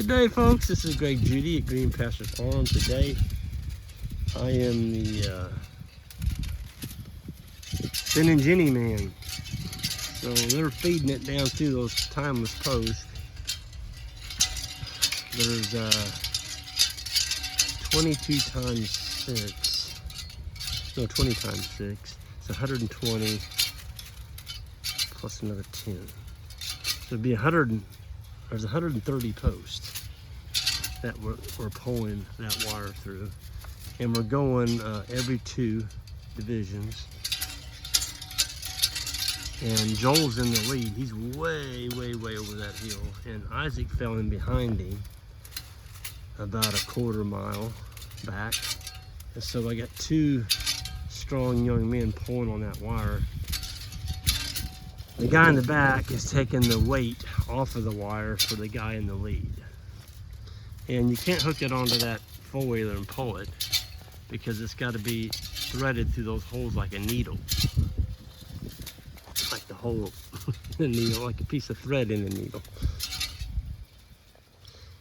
Good day, folks. This is Greg Judy at Green Pasture Farm. Today, I am the Finn and Jenny man. So they're feeding it down through those timeless posts. There's 22 times 6. No, 20 times 6. It's 120 plus another 10. So it'd be 100. There's 130 posts that we're pulling that wire through, and we're going every 2 divisions. And Joel's in the lead. He's way over that hill, and Isaac fell in behind him about a quarter mile back. And so I got 2 strong young men pulling on that wire. The guy in the back is taking the weight off of the wire for the guy in the lead. And you can't hook it onto that four-wheeler and pull it because it's got to be threaded through those holes like a needle. Like the hole in the needle, like a piece of thread in the needle.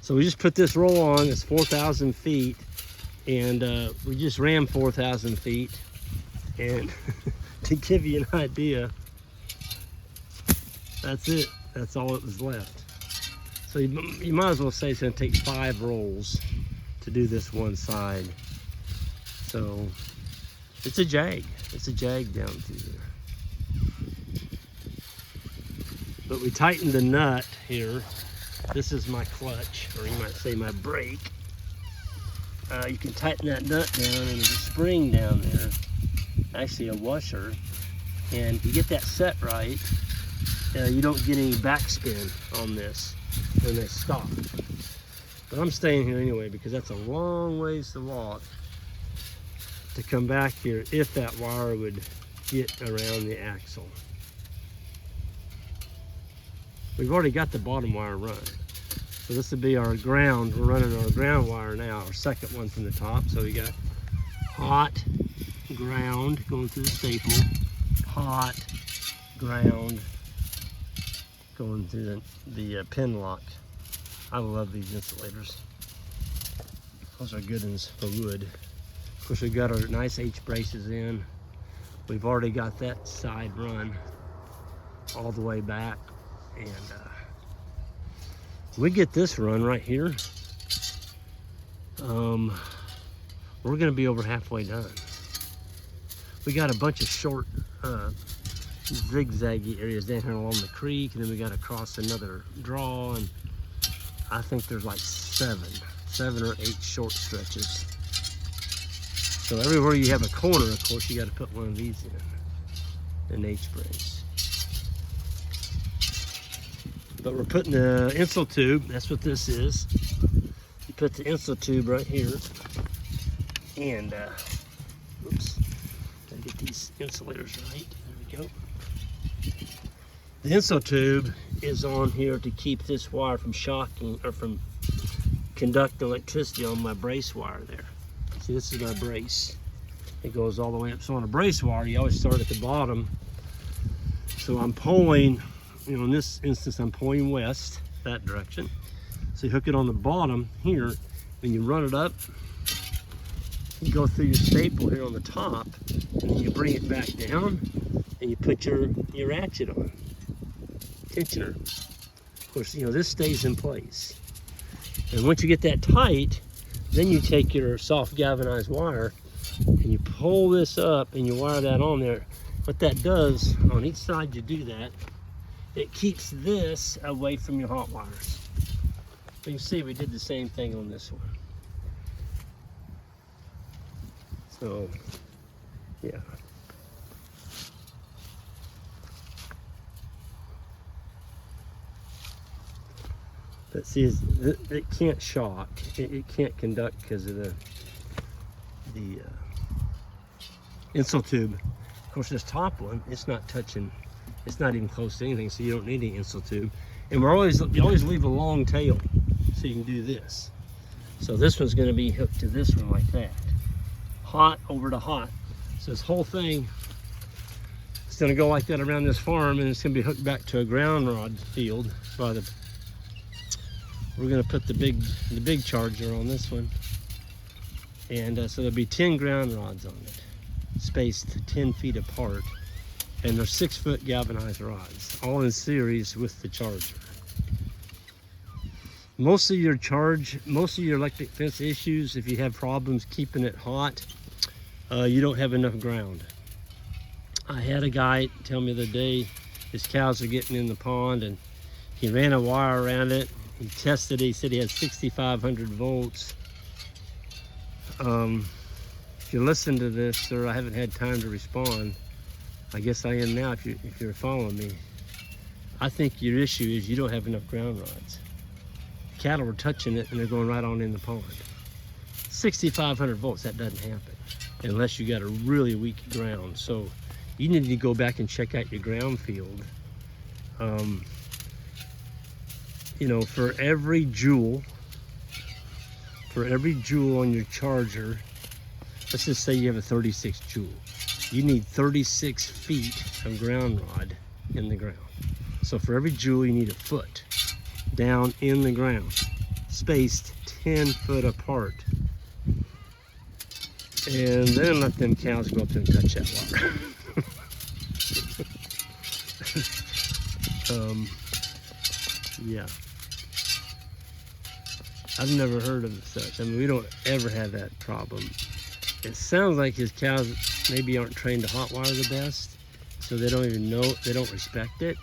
So we just put this roll on. It's 4,000 feet, and we just ran 4,000 feet. And to give you an idea, that's it. That's all that was left. So you might as well say it's going to take 5 rolls to do this one side. So it's a jag. It's a jag down through there. But we tightened the nut here. This is my clutch, or you might say my brake. You can tighten that nut down, and there's a spring down there, actually a washer. And if you get that set right, you don't get any backspin on this when they stop. But I'm staying here anyway because that's a long ways to walk to come back here if that wire would get around the axle. We've already got the bottom wire run. So this would be our ground. We're running our ground wire now, our second one from the top. So we got hot ground going through the staple, hot ground going through the pin lock. I love these insulators. Those are good ones for wood. Of course, we've got our nice H braces in. We've already got that side run all the way back. And we get this run right here, we're gonna be over halfway done. We got a bunch of short zigzaggy areas down here along the creek, and then we got to cross another draw, and I think there's like 7 or 8 short stretches. So everywhere you have a corner, of course, you got to put one of these in, an H brace. But we're putting the insul tube, that's what this is. You put the insul tube right here, and oops, gotta get these insulators right. There we go. The insul tube is on here to keep this wire from shocking or from conducting electricity on my brace wire there. See, this is my brace. It goes all the way up. So on a brace wire, you always start at the bottom. So I'm pulling, you know, in this instance, I'm pulling west, that direction. So you hook it on the bottom here, and you run it up. You go through your staple here on the top, and then you bring it back down, and you put your ratchet on, tensioner. Of course, you know, this stays in place. And once you get that tight, then you take your soft galvanized wire, and you pull this up, and you wire that on there. What that does, on each side you do that, it keeps this away from your hot wires. So you can see we did the same thing on this one. So, yeah. But see, it can't shock. It can't conduct because of the insul tube. Of course, this top one, it's not touching. It's not even close to anything, so you don't need any insul tube. And you always leave a long tail so you can do this. So this one's going to be hooked to this one like that. Hot over to hot. So this whole thing is going to go like that around this farm, and it's going to be hooked back to a ground rod field by we're gonna put the big charger on this one. And so there'll be 10 ground rods on it, spaced 10 feet apart. And they're 6-foot galvanized rods, all in series with the charger. Most of your electric fence issues, if you have problems keeping it hot, you don't have enough ground. I had a guy tell me the other day his cows are getting in the pond, and he ran a wire around it. He tested it. He said he had 6,500 volts. If you listen to this, sir, I haven't had time to respond. I guess I am now if you're following me. I think your issue is you don't have enough ground rods. Cattle are touching it and they're going right on in the pond. 6,500 volts, that doesn't happen unless you got a really weak ground. So you need to go back and check out your ground field. You know, for every joule on your charger, let's just say you have a 36 joule. You need 36 feet of ground rod in the ground. So for every joule, you need a foot down in the ground, spaced 10 foot apart. And then let them cows go up there and touch that wire. Yeah. I've never heard of such. I mean, we don't ever have that problem. It sounds like his cows maybe aren't trained to hot wire the best, so they don't even know, they don't respect it.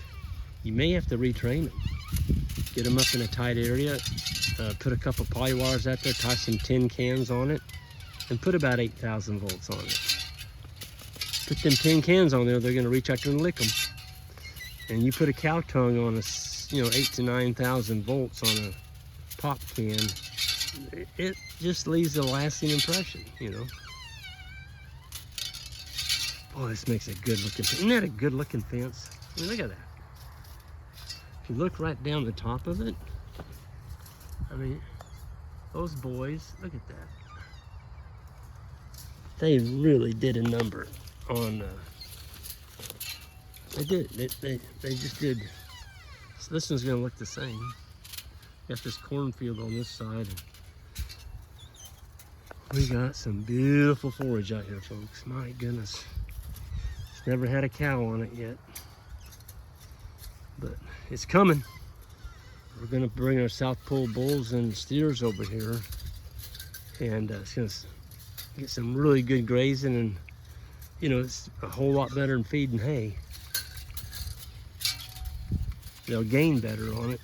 You may have to retrain them. Get them up in a tight area, put a couple poly wires out there, tie some tin cans on it, and put about 8,000 volts on it. Put them tin cans on there, they're gonna reach out there and lick them. And you put a cow tongue on a, 8,000 to 9,000 volts on a pop can, it just leaves a lasting impression, Boy, this makes a good looking fence. Isn't that a good looking fence? I mean, look at that. If you look right down the top of it, I mean, those boys, look at that. They really did a number on, they did, they just did. So this one's gonna look the same. Got this cornfield on this side. We got some beautiful forage out here, folks. My goodness. It's never had a cow on it yet, but it's coming. We're gonna bring our South Pole bulls and steers over here, and it's gonna get some really good grazing, and it's a whole lot better than feeding hay. They'll gain better on it.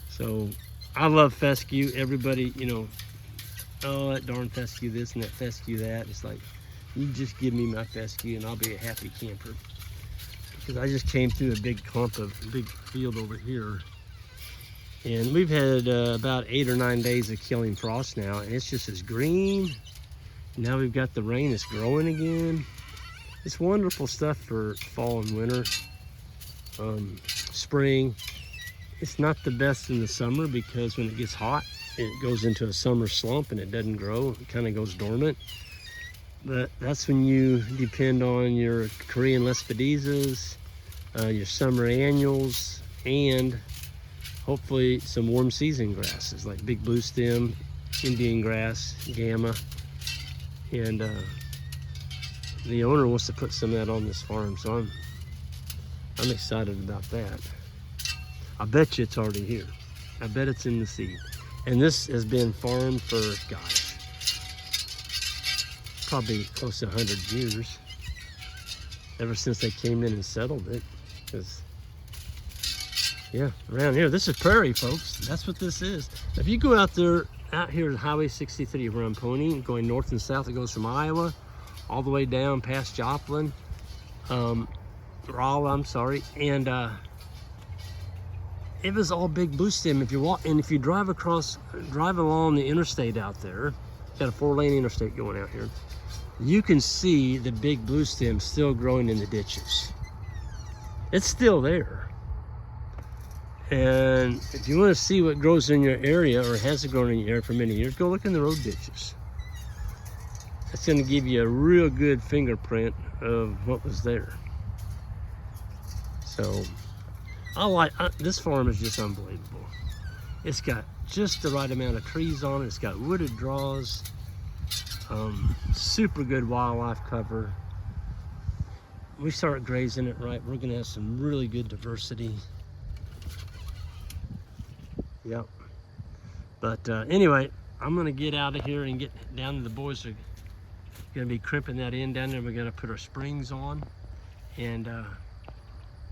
So I love fescue. Everybody, oh, that darn fescue this and that fescue that. It's like, you just give me my fescue and I'll be a happy camper. Because I just came through a big field over here. And we've had about 8 or 9 days of killing frost now. And it's just as green. Now we've got the rain, it's growing again. It's wonderful stuff for fall and winter. Spring. It's not the best in the summer because when it gets hot, it goes into a summer slump and it doesn't grow. It kind of goes dormant. But that's when you depend on your Korean Lespedizas, your summer annuals, and hopefully some warm season grasses like big blue stem, Indian grass, gamma. And the owner wants to put some of that on this farm, so I'm excited about that. I bet you it's already here. I bet it's in the seed. And this has been farmed for, gosh, probably close to 100 years. Ever since they came in and settled it. Because, yeah, around here, this is prairie, folks. That's what this is. If you go out here at Highway 63 where I'm ponying, going north and south, it goes from Iowa all the way down past Joplin, Rolla, I'm sorry, and it was all big blue stem. If you drive along the interstate out there, got a 4-lane interstate going out here, you can see the big blue stem still growing in the ditches. It's still there. And if you want to see what grows in your area or hasn't grown in your area for many years, go look in the road ditches. That's going to give you a real good fingerprint of what was there. So, this farm is just unbelievable. It's got just the right amount of trees on it. It's got wooded draws, super good wildlife cover. We start grazing it right, we're gonna have some really good diversity. Yep. But anyway, I'm gonna get out of here and get down to the boys are gonna be crimping that in down there. We're gonna put our springs on, and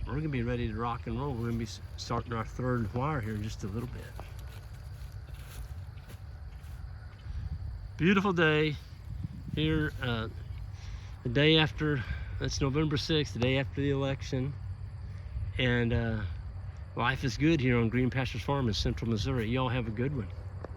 we're gonna be ready to rock and roll. We're gonna be starting our third wire here in just a little bit. Beautiful day here, the day after, that's November 6th, the day after the election. And life is good here on Green Pastures Farm in Central Missouri. Y'all have a good one.